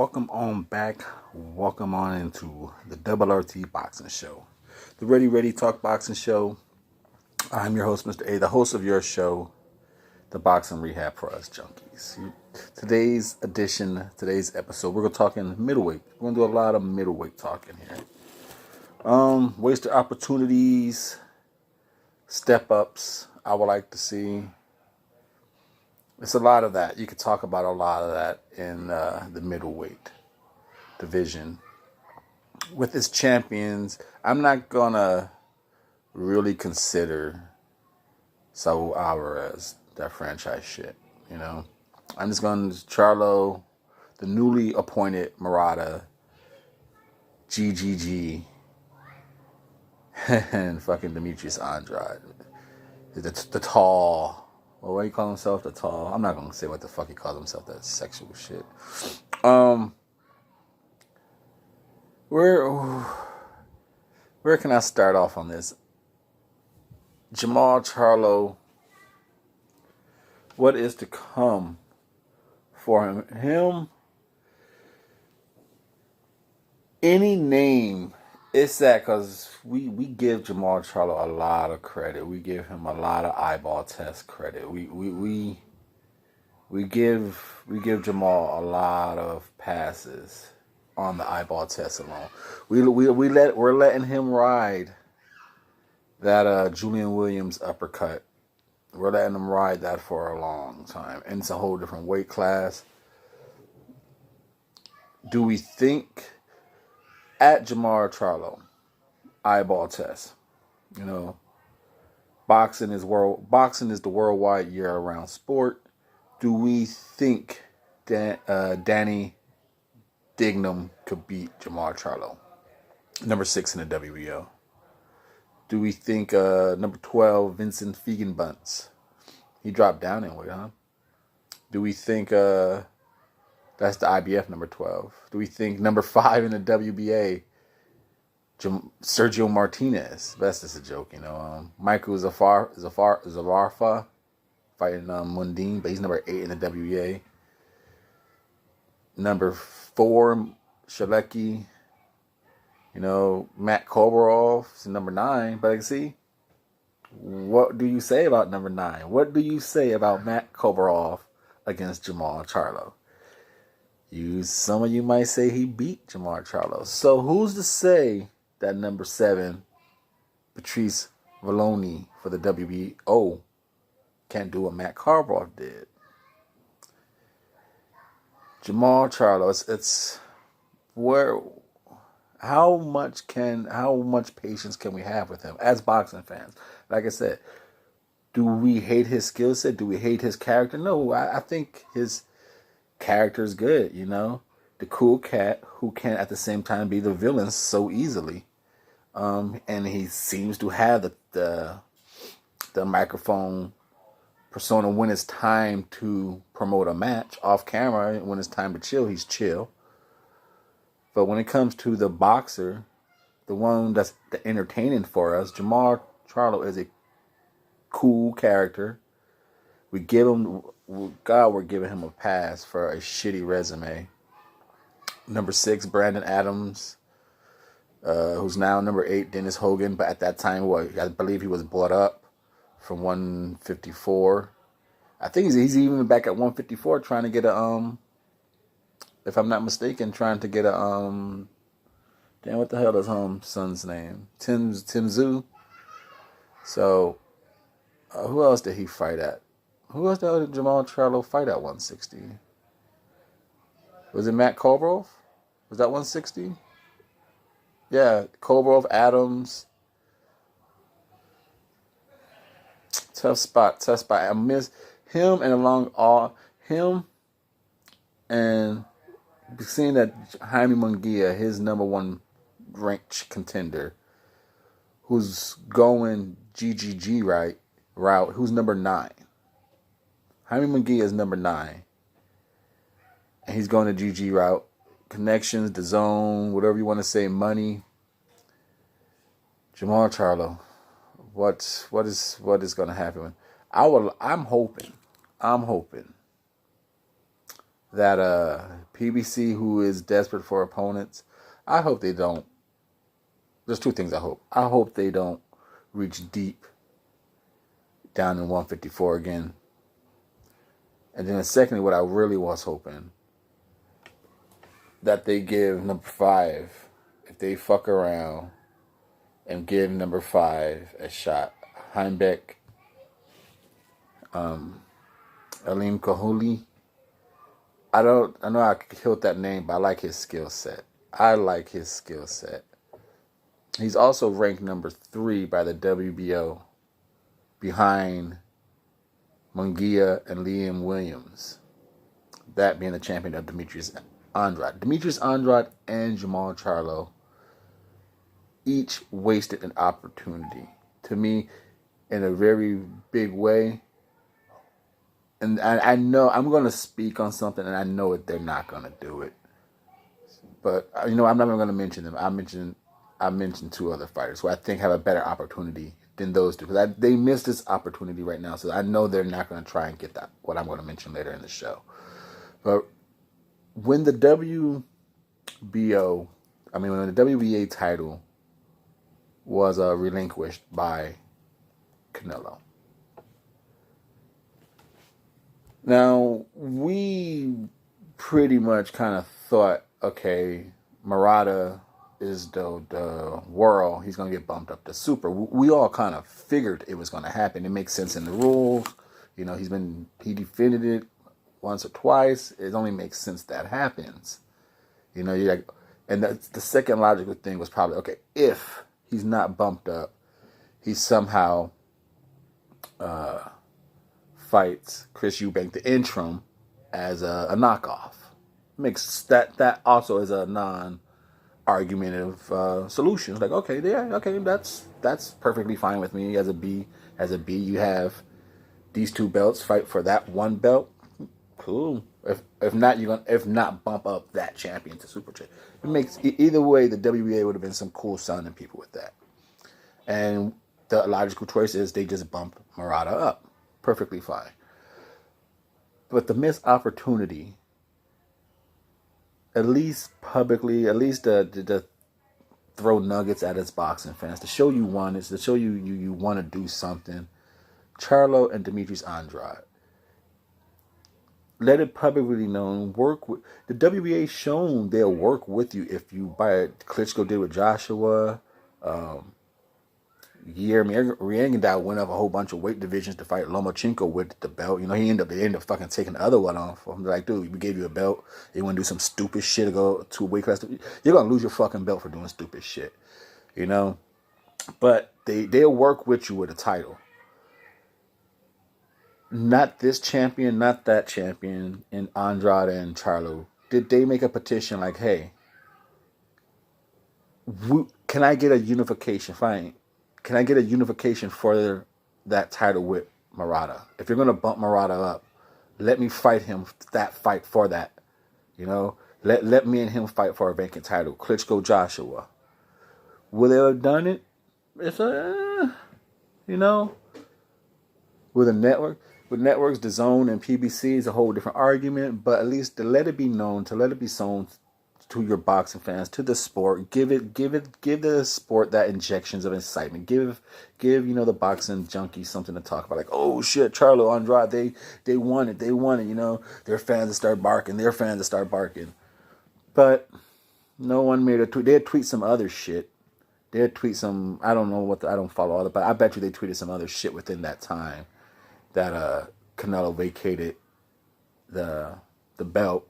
welcome on back. Welcome on into the RRTB Boxing Show, the Ready Talk Boxing Show. I'm your host, Mr.A, the host of your show, the Boxing Rehab for Us Junkies. Today's episode, we're going to talk in middleweight. We're going to do a lot of middleweight talking here. Wasted opportunities, step-ups, I would like to see. It's a lot of that. You could talk about a lot of that in the middleweight division. With its champions, I'm not going to really consider Saul Alvarez, that franchise shit, you know. I'm just going to Charlo, the newly appointed Murata, GGG, and fucking Demetrius Andrade. The tall... Well, what do you call himself? The tall. I'm not going to say what the fuck he calls himself. That sexual shit. Where can I start off on this? Jamal Charlo. What is to come for him? Any name. It's that because we give Jamal Charlo a lot of credit. We give him a lot of eyeball test credit. We give Jamal a lot of passes on the eyeball test alone. We're letting him ride that Julian Williams uppercut. We're letting him ride that for a long time, and it's a whole different weight class. Do we think? At Jamal Charlo, eyeball test. You know, boxing is the worldwide year-round sport. Do we think that Danny Dignam could beat Jamal Charlo, number 6 in the WBA? Do we think number 12 Vincent Feigenbutz? He dropped down in weight, huh? Do we think that's the IBF number 12. Do we think number 5 in the WBA, Sergio Martinez? That's just a joke, you know. Michael Zavarfa fighting Mundine, but he's number 8 in the WBA. Number 4, Shalecki. You know, Matt Kobarov is number 9. But I can see, what do you say about number 9? What do you say about Matt Kobarov against Jamal Charlo? Some of you might say he beat Jamal Charlo. So who's to say that number 7, Patrice Vallone for the WBO, can't do what Matt Kobarov did? Jamal Charlo, it's where. How much patience can we have with him as boxing fans? Like I said, do we hate his skill set? Do we hate his character? No, I think his character is good, you know, the cool cat who can at the same time be the villain so easily, and he seems to have the microphone persona when it's time to promote a match off camera. When it's time to chill, he's chill. But when it comes to the boxer, the one that's the entertaining for us, Jamal Charlo is a cool character. We're giving him a pass for a shitty resume. Number 6, Brandon Adams, who's now number 8, Dennis Hogan. But at that time, I believe he was brought up from 154. I think he's even back at 154 trying to get a if I'm not mistaken, trying to get a damn, what the hell is son's name? Tim Tszyu. So who else did he fight at? Who else did Jamal Charlo fight at 160? Was it Matt Kobarov? Was that 160? Yeah, Kobarov, Adams. Tough spot. I miss him and seeing that Jaime Munguia, his number 1 ranked contender, who's going GGG route, who's number 9. Jaime Munguia is number 9. And he's going to GG route. Connections, the zone, whatever you want to say, money. Jamal Charlo. What is going to happen? I'm hoping that PBC, who is desperate for opponents, I hope they don't. There's two things I hope. I hope they don't reach deep down in 154 again. And then secondly, what I really was hoping, that they give number 5, if they fuck around, and give number 5 a shot. Heimbeck, Alim Kahuli. I know I killed that name, but I like his skill set. He's also ranked number 3 by the WBO, behind Munguia and Liam Williams. That being the champion of Demetrius Andrade. Demetrius Andrade and Jamal Charlo each wasted an opportunity, to me, in a very big way. And I know I'm going to speak on something, and I know they're not going to do it. But, I'm not even going to mention them. I mentioned 2 other fighters who I think have a better opportunity than those 2. Because they missed this opportunity right now. So I know they're not going to try and get that, what I'm going to mention later in the show. But when the WBA title was relinquished by Canelo. Now, we pretty much kind of thought, okay, Murata is the world. He's going to get bumped up to super. We all kind of figured it was going to happen. It makes sense in the rules. He defended it once or twice. It only makes sense that happens. You're like, and the second logical thing was probably, okay, if he's not bumped up, he somehow fights Chris Eubank, the interim, as a knockoff. Makes that also is a non-argumentative solution. It's like, okay, that's perfectly fine with me. As a B, you have these 2 belts, fight for that 1 belt. Cool. If not bump up that champion to super champion. It makes either way. The WBA would have been some cool sounding people with that, and the logical choice is they just bump Murata up. Perfectly fine. But the missed opportunity, at least publicly, at least to throw nuggets at his boxing fans, to show you one, is to show you want to do something. Charlo and Demetrius Andrade. Let it publicly known. Work with the WBA. Shown they'll work with you if you buy it. Klitschko did with Joshua. Yermy Riengendow went up a whole bunch of weight divisions to fight Lomachenko with the belt. They ended up fucking taking the other one off. I'm like, dude, we gave you a belt. You want to do some stupid shit to go to a weight class? You're gonna lose your fucking belt for doing stupid shit. But they'll work with you with a title. Not this champion, not that champion, in Andrade and Charlo. Did they make a petition like, hey, can I get a unification? Fine. Can I get a unification for that title with Murata? If you're going to bump Murata up, let me fight him that fight for that. Let me and him fight for a vacant title. Klitschko, Joshua. Will they have done it? It's with a network. With networks, the Zone and PBC is a whole different argument, but at least to let it be known, to let it be shown to your boxing fans, to the sport, give the sport that injections of excitement. Give the boxing junkies something to talk about. Like, oh shit, Charlo, Andrade, they won it. Their fans will start barking. But no one made a tweet. They'd tweet some other shit. They'd tweet some, I don't know I don't follow all that, but I bet you they tweeted some other shit within that time that Canelo vacated the belt.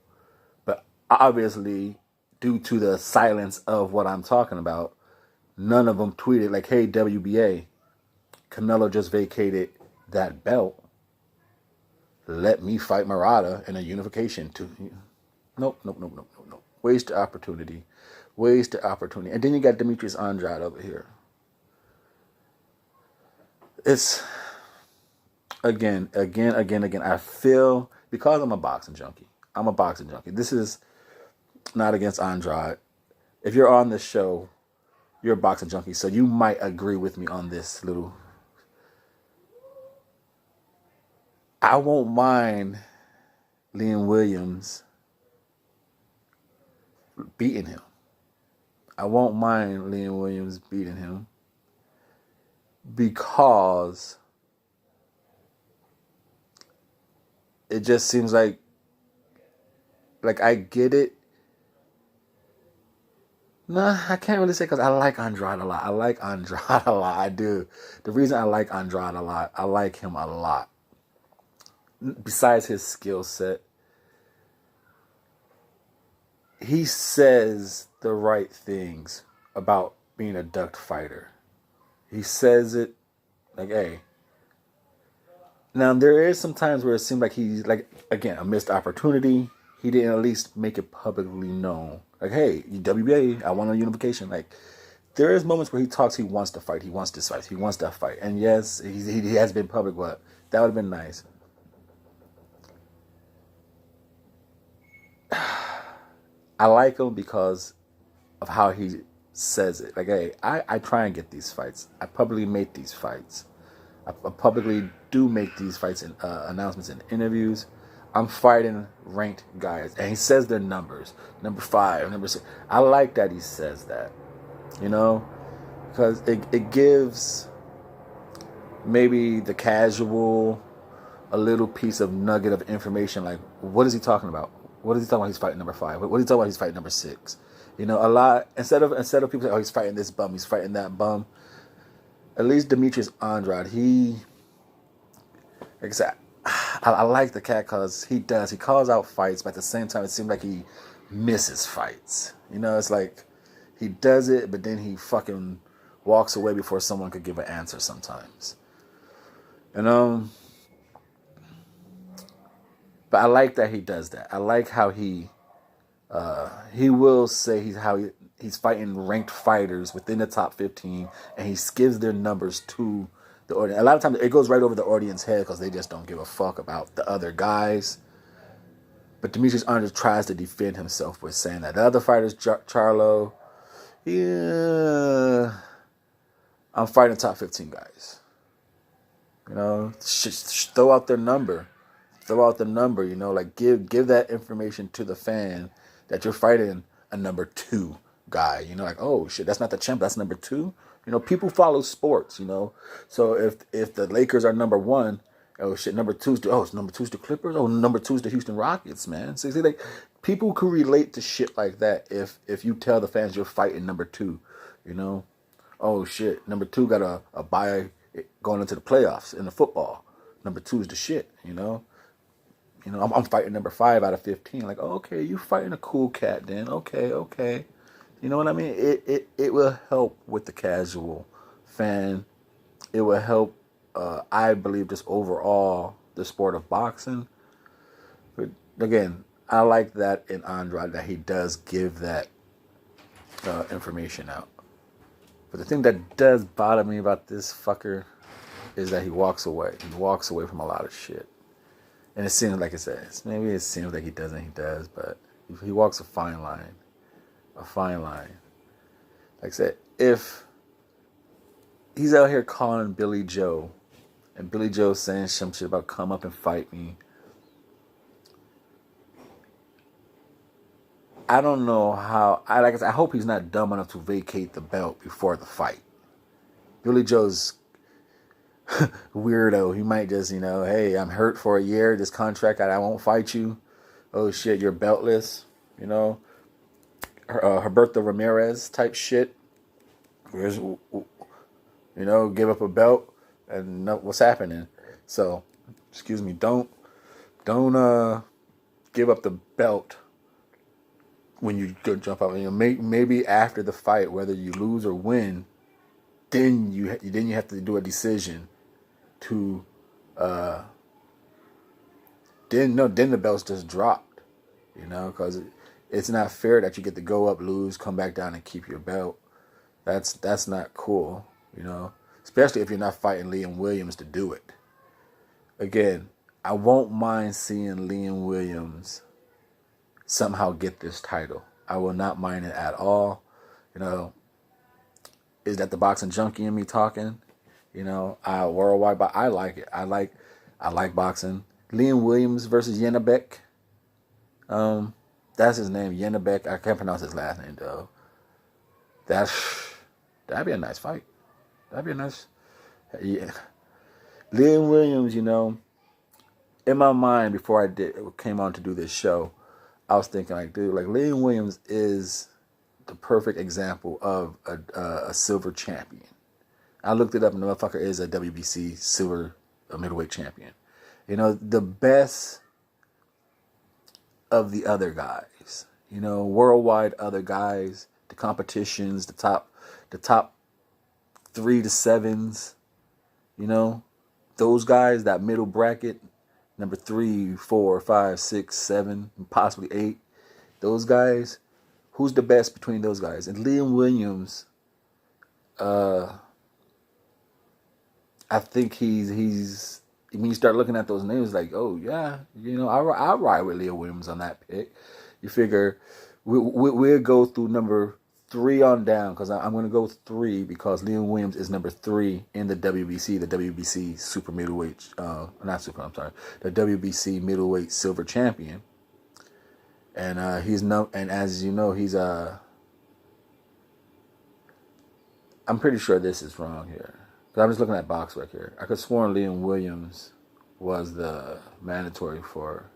But obviously, due to the silence of what I'm talking about, none of them tweeted like, hey, WBA, Canelo just vacated that belt. Let me fight Murata in a unification too. Nope. Waste opportunity. And then you got Demetrius Andrade over here. It's again. I feel, because I'm a boxing junkie. This is not against Andrade. If you're on this show, you're a boxing junkie, so you might agree with me on this little. I won't mind Liam Williams beating him. I won't mind Liam Williams beating him because it just seems like I get it. Nah, I can't really say because I like Andrade a lot. I like Andrade a lot. I do. The reason I like Andrade a lot, I like him a lot. Besides his skill set, he says the right things about being a ducked fighter. He says it like, hey. Now, there is some times where it seems like he's, like, again, a missed opportunity. He didn't at least make it publicly known. Like, hey, WBA, I want a unification. Like, there is moments where he talks, he wants to fight. He wants this fight. He wants that fight. And yes, he has been public, but that would have been nice. I like him because of how he says it. Like, hey, I try and get these fights. I publicly make these fights. I publicly do make these fights and announcements and interviews. I'm fighting ranked guys. And he says their numbers. Number 5, number 6. I like that he says that. You know? Because it gives maybe the casual a little piece of nugget of information. Like, what is he talking about? What is he talking about? He's fighting number 5. What is he talking about? He's fighting number 6. You know, a lot, instead of people saying, oh, he's fighting this bum, he's fighting that bum. At least Demetrius Andrade, like I said, I like the cat because he calls out fights, but at the same time, it seems like he misses fights. You know, it's like he does it, but then he fucking walks away before someone could give an answer sometimes. And, but I like that he does that. I like how he will say he's fighting ranked fighters within the top 15, and he gives their numbers to the audience. A lot of times it goes right over the audience's head because they just don't give a fuck about the other guys. But Demetrius Andrade tries to defend himself with saying that. The other fighters, Charlo, yeah, I'm fighting top 15 guys. You know, throw out their number. Throw out the number, you know, like give that information to the fan that you're fighting a number 2 guy. You know, like, oh shit, that's not the champ, that's number 2. You know, people follow sports, you know. So if the Lakers are number 1, oh shit, number 2's the Clippers. Oh, number 2's the Houston Rockets, man. So see, like, people can relate to shit like that if you tell the fans you're fighting number 2, you know. Oh shit, number 2 got a bye going into the playoffs in the football. Number 2's the shit, you know. You know, I'm fighting number 5 out of 15. Like, oh, okay, you fighting a cool cat then. Okay. You know what I mean? It will help with the casual fan. It will help, I believe, just overall the sport of boxing. But again, I like that in Andrade, that he does give that information out. But the thing that does bother me about this fucker is that he walks away. He walks away from a lot of shit. And it seems like it says, maybe it seems like he doesn't, he does, but he walks a fine line. A fine line. Like I said, if he's out here calling Billy Joe, and Billy Joe saying some shit about come up and fight me, I don't know how, I hope he's not dumb enough to vacate the belt before the fight. Billy Joe's weirdo. He might just, you know, hey, I'm hurt for a year, this contract, I won't fight you. Oh shit, you're beltless. You know, Herberto Ramirez type shit. Where's, you know, give up a belt and know what's happening. So, excuse me, don't give up the belt when you go jump out. You know, maybe after the fight, whether you lose or win, then you have to do a decision to then the belt's just dropped, you know, because it's not fair that you get to go up, lose, come back down, and keep your belt. That's not cool, you know, especially if you're not fighting Liam Williams to do it. Again, I won't mind seeing Liam Williams somehow get this title. I will not mind it at all. You know, is that the boxing junkie in me talking? You know, worldwide, but I like it. I like boxing. Liam Williams versus Yanabek. That's his name, Yennebeck. I can't pronounce his last name though. That'd be a nice fight. That'd be a nice. Yeah. Liam Williams, in my mind before came on to do this show, I was thinking like, dude, like Liam Williams is the perfect example of a silver champion. I looked it up, and the motherfucker is a WBC silver middleweight champion. The best of the other guys. Worldwide other guys, the competitions, the top 3 to 7s. Those guys, that middle bracket, number 3, 4, 5, 6, 7, and possibly 8. Those guys, who's the best between those guys? And Liam Williams, I think he's. When you start looking at those names, like, oh yeah, I ride with Liam Williams on that pick. You figure we'll go through number 3 on down, because I'm going to go 3 because Liam Williams is number 3 in the WBC super middleweight, the WBC middleweight silver champion, and and as you know, he's I'm pretty sure this is wrong here. I'm just looking at BoxRec here. I could have sworn Liam Williams was the mandatory for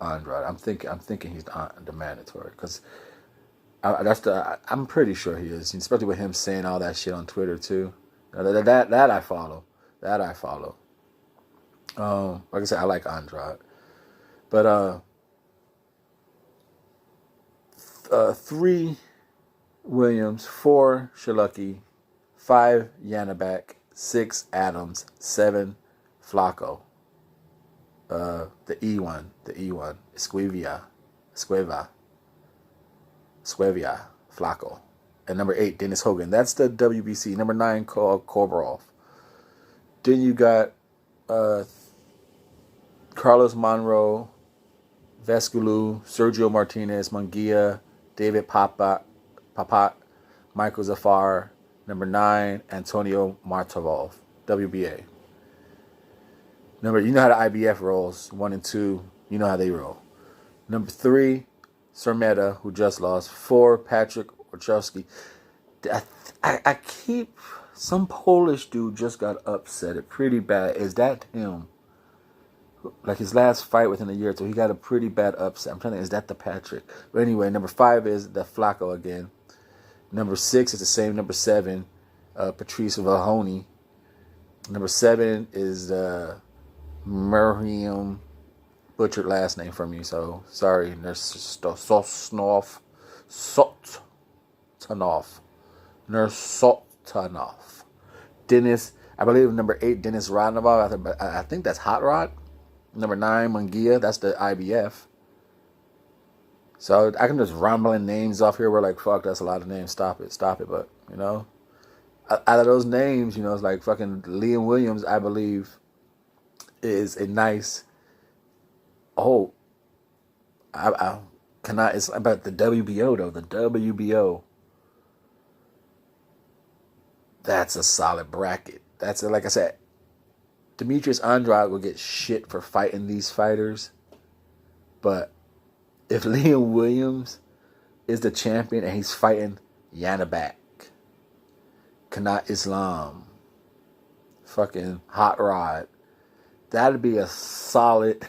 Andrade. I'm thinking he's the mandatory, because I'm pretty sure he is, especially with him saying all that shit on Twitter too. That I follow. Like I said, I like Andrade, but 3 Williams, 4 Shalucky, 5 Yanabak, 6 Adams, 7 Flacco. The E1, Esquivia, Flacco. And number 8, Dennis Hogan. That's the WBC. Number 9, Kobrov. Then you got Carlos Monroe, Vesculu, Sergio Martinez, Munguia, David Papat, Michael Zafar. Number 9, Antonio Martovov, WBA. You know how the IBF rolls, 1 and 2. You know how they roll. Number 3, Sermeta, who just lost. 4, Patrick Orchowski. I keep... Some Polish dude just got upset pretty bad. Is that him? Like his last fight within a year or 2, he got a pretty bad upset. I'm trying to think, is that the Patrick? But anyway, number 5 is the Flacco again. Number 6 is the same. Number 7, Patrice Vahoni. Number 7 is Merhiam. Butchered last name from you, so sorry. Nursultanov. Dennis, I believe number 8, Dennis Rodnov. I think that's Hot Rod. Number 9, Munguia. That's the IBF. So I can just rumbling names off here. We're like, fuck, that's a lot of names. Stop it. But, out of those names, it's like fucking Liam Williams, I believe, is a nice. Oh, I cannot. It's about the WBO though. The WBO. That's a solid bracket. That's like I said. Demetrius Andrade will get shit for fighting these fighters, but if Liam Williams is the champion and he's fighting Yanabak, Kanat Islam, fucking Hot Rod, that'd be a solid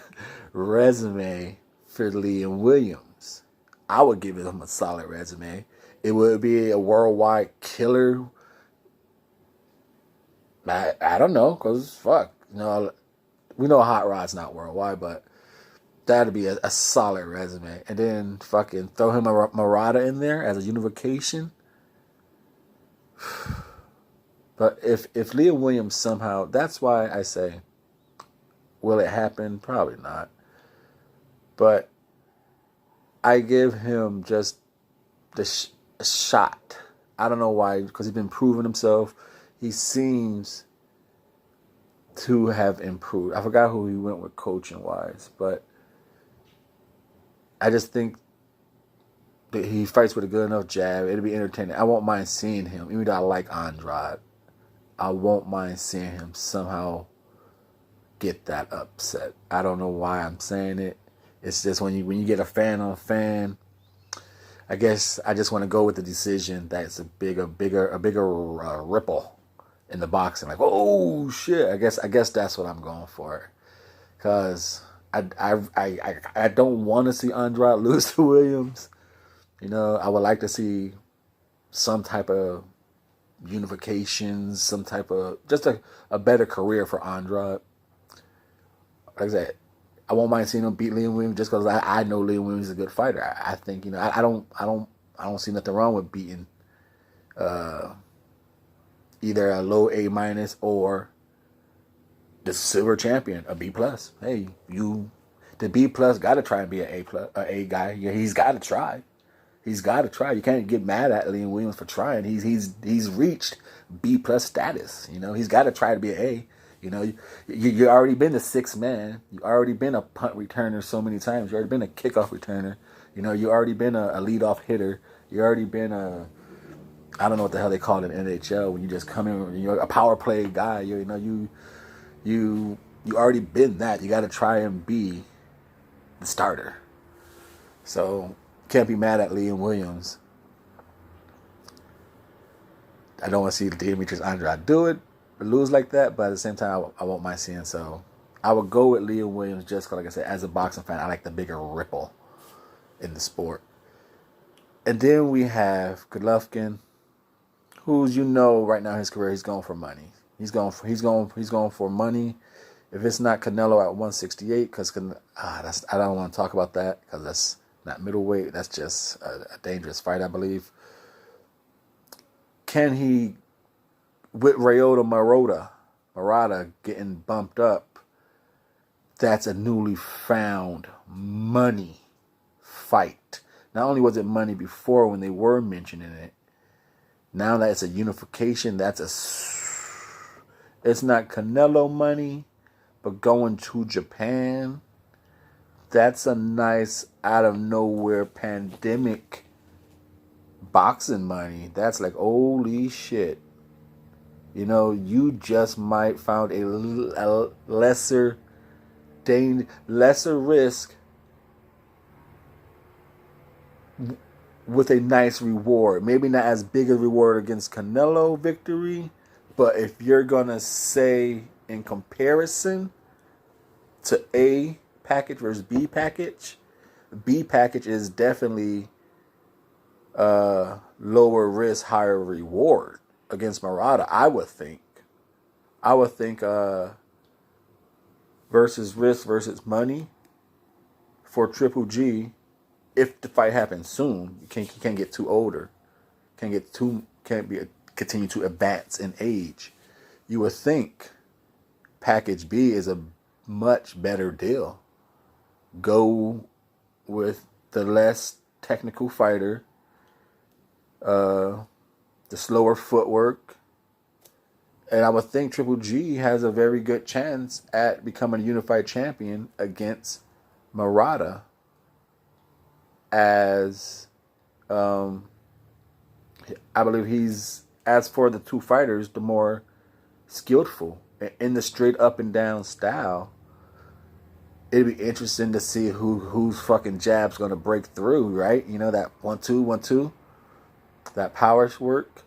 resume for Liam Williams. I would give him a solid resume. It would be a worldwide killer. I don't know, because fuck. We know Hot Rod's not worldwide, but that'd be a solid resume. And then fucking throw him a Murata in there as a unification. But if Liam Williams somehow, that's why I say, will it happen? Probably not. But I give him just the shot. I don't know why, because he's been proving himself. He seems to have improved. I forgot who he went with coaching wise, but I just think that he fights with a good enough jab. It'll be entertaining. I won't mind seeing him, even though I like Andrade. I won't mind seeing him somehow get that upset. I don't know why I'm saying it. It's just when you get a fan on fan, I guess I just want to go with the decision that's a bigger ripple in the boxing. Like, oh shit! I guess that's what I'm going for, because I don't want to see Andrade lose to Williams. You know, I would like to see some type of unification, some type of just a better career for Andrade. Like I said, I won't mind seeing him beat Liam Williams just because I know Liam Williams is a good fighter. I think, you know, I don't see nothing wrong with beating either a low A minus or the silver champion, a B plus. Hey, the B plus got to try and be an A plus, a A guy. Yeah, he's got to try. He's got to try. You can't get mad at Liam Williams for trying. He's reached B plus status. You know, he's got to try to be an A. You know, you already been a sixth man. You already been a punt returner so many times. You already been a kickoff returner. You know, you already been a leadoff hitter. You already been I don't know what the hell they call it in NHL when you just come in. You're a power play guy. You already been that. You got to try and be the starter. So can't be mad at Liam Williams. I don't want to see Demetrius Andrade do it, lose like that, but at the same time, I won't mind seeing. So I would go with Liam Williams just because, like I said, as a boxing fan, I like the bigger ripple in the sport. And then we have Golovkin, who's, you know, right now in his career, he's going for money. He's going for money. If it's not Canelo at 168, because I don't want to talk about that because that's not middleweight. That's just a dangerous fight, I believe. Can he, with Ryota Murata getting bumped up, that's a newly found money fight. Not only was it money before when they were mentioning it, now that it's a unification, it's not Canelo money, but going to Japan, that's a nice out of nowhere pandemic boxing money. That's like, holy shit. You know, you just might found a lesser risk with a nice reward. Maybe not as big a reward against Canelo victory, but if you're going to say in comparison to A package versus B package is definitely lower risk, higher reward against Murata, I would think versus risk versus money for Triple G. If the fight happens soon, you can't get too older, continue to advance in age. You would think package B is a much better deal. Go with the less technical fighter, the slower footwork, and I would think Triple G has a very good chance at becoming a unified champion against Murata, as I believe he's, as for the two fighters, the more skillful in the straight up and down style. It'd be interesting to see whose fucking jab's gonna break through, right? You know, that 1-2, that power work.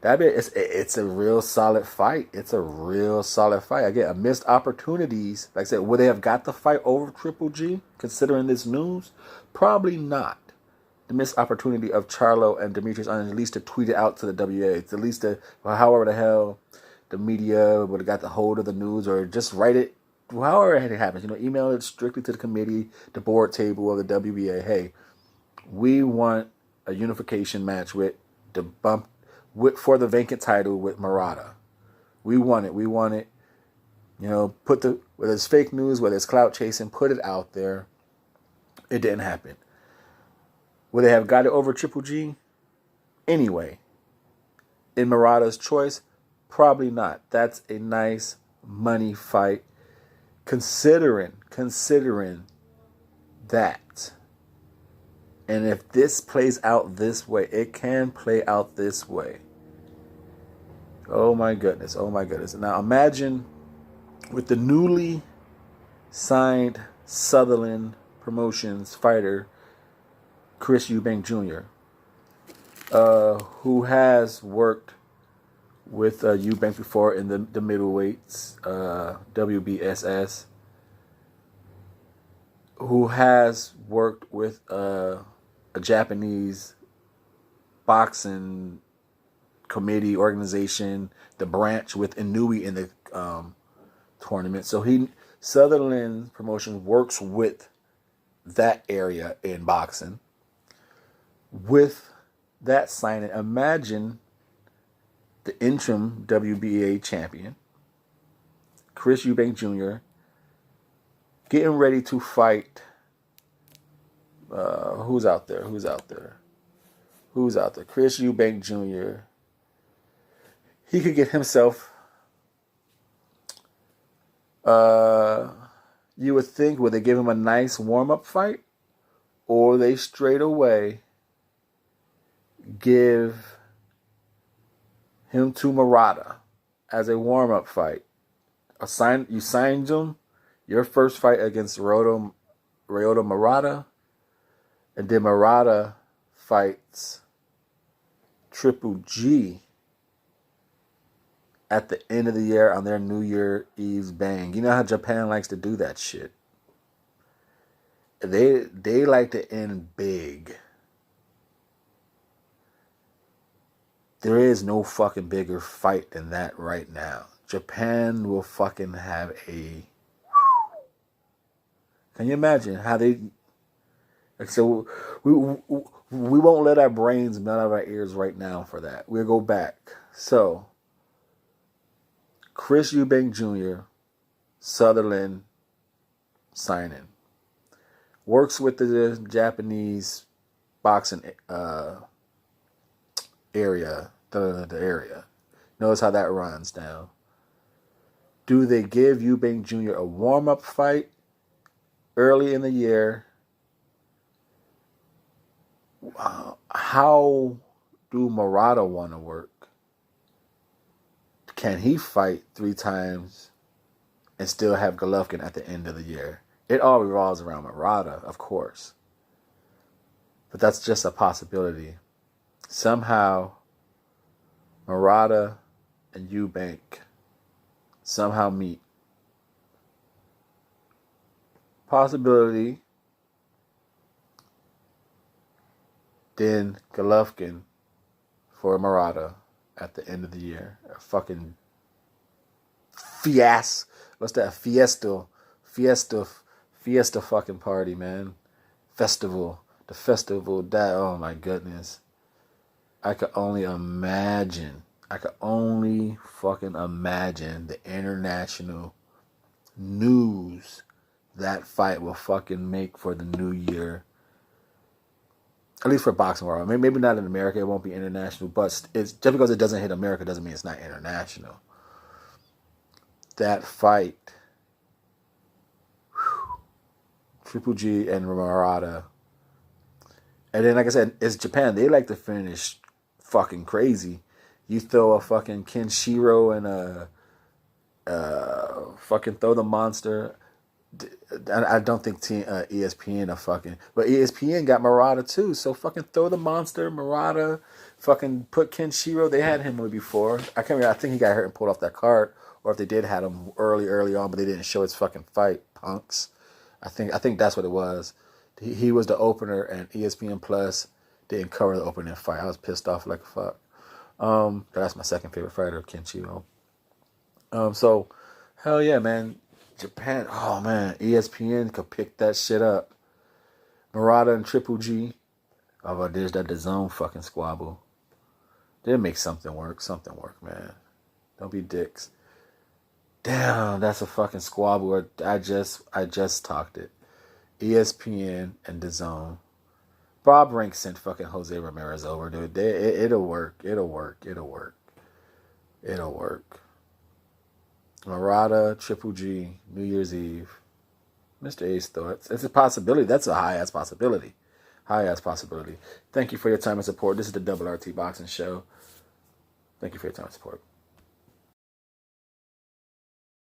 It's a real solid fight. It's a real solid fight. Again, missed opportunities. Like I said, would they have got the fight over Triple G considering this news? Probably not. The missed opportunity of Charlo and Demetrius at least to tweet it out to the WBA. At least however the hell the media would have got the hold of the news, or just write it. However it happens, you know, email it strictly to the committee, the board table of the WBA. Hey, we want a unification match for the vacant title with Murata. We want it. You know, whether it's fake news, whether it's clout chasing, put it out there. It didn't happen. Would they have got it over Triple G? Anyway, in Murata's choice, probably not. That's a nice money fight. Considering that. And if this plays out this way, it can play out this way. Oh my goodness. Now imagine with the newly signed Sutherland Promotions fighter Chris Eubank Jr., who has worked with Eubank before in the middleweights, WBSS, who has worked with a Japanese boxing committee organization, the branch with Inui in the tournament. So Sutherland Promotions works with that area in boxing. With that signing, imagine the interim WBA champion, Chris Eubank Jr., getting ready to fight. Who's out there? Chris Eubank Jr. He could get himself. You would think, would they give him a nice warm-up fight, or they straight away give him to Murata as a warm-up fight? You signed him, your first fight against Ryota Murata, and then Murata fights Triple G at the end of the year on their New Year Eve's bang. You know how Japan likes to do that shit. They like to end big. There is no fucking bigger fight than that right now. Japan will fucking have a... Can you imagine how they... So we won't let our brains melt out of our ears right now for that. We'll go back. So, Chris Eubank Jr., Sutherland signing. Works with the Japanese boxing area. The area. Notice how that runs down. Do they give Eubank Jr. a warm-up fight early in the year? How do Murata want to work? Can he fight 3 times and still have Golovkin at the end of the year? It all revolves around Murata, of course. But that's just a possibility. Somehow, Murata and Eubank somehow meet. Possibility. Then Golovkin for Murata at the end of the year. A fucking What's that? Fiesta fucking party, man. Festival. The festival that, oh my goodness. I could only fucking imagine the international news that fight will fucking make for the new year. At least for boxing world. Maybe not in America. It won't be international. But it's just because it doesn't hit America doesn't mean it's not international. That fight. Whew, Triple G and Murata. And then, like I said, it's Japan. They like to finish fucking crazy. You throw a fucking Kenshiro and fucking throw the monster. I don't think ESPN are fucking... But ESPN got Murata too. So fucking throw the monster, Murata. Fucking put Kenshiro. They had him before. I can't remember. I think he got hurt and pulled off that card. Or if they did have him early on, but they didn't show his fucking fight. Punks. I think that's what it was. He was the opener, and ESPN Plus didn't cover the opening fight. I was pissed off like fuck. That's my second favorite fighter, Kenshiro. So, hell yeah, man. Japan, oh man, ESPN could pick that shit up. Murata and Triple G. Oh, but there's that DAZN fucking squabble. They'll make something work, man. Don't be dicks. Damn, that's a fucking squabble. I just talked it. ESPN and DAZN. Bob Rank sent fucking Jose Ramirez over, dude. It'll work. Murata, Triple G, New Year's Eve. Mr. A's thoughts. It's a possibility. That's a high-ass possibility. Thank you for your time and support. This is the RRTB Boxing Show. Thank you for your time and support.